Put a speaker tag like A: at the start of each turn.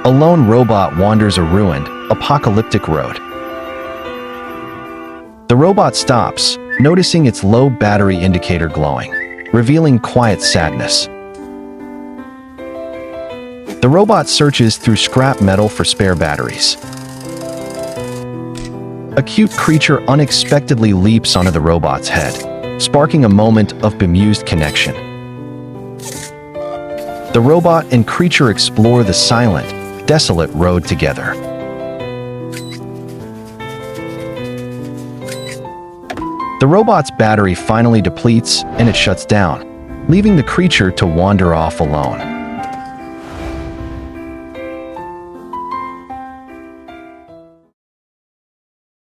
A: A lone robot wanders a ruined, apocalyptic road. The robot stops, noticing its low battery indicator glowing, revealing quiet sadness. The robot searches through scrap metal for spare batteries. A cute creature unexpectedly leaps onto the robot's head, sparking a moment of bemused connection. The robot and creature explore the silent, desolate road together. The robot's battery finally depletes and it shuts down, leaving the creature to wander off alone.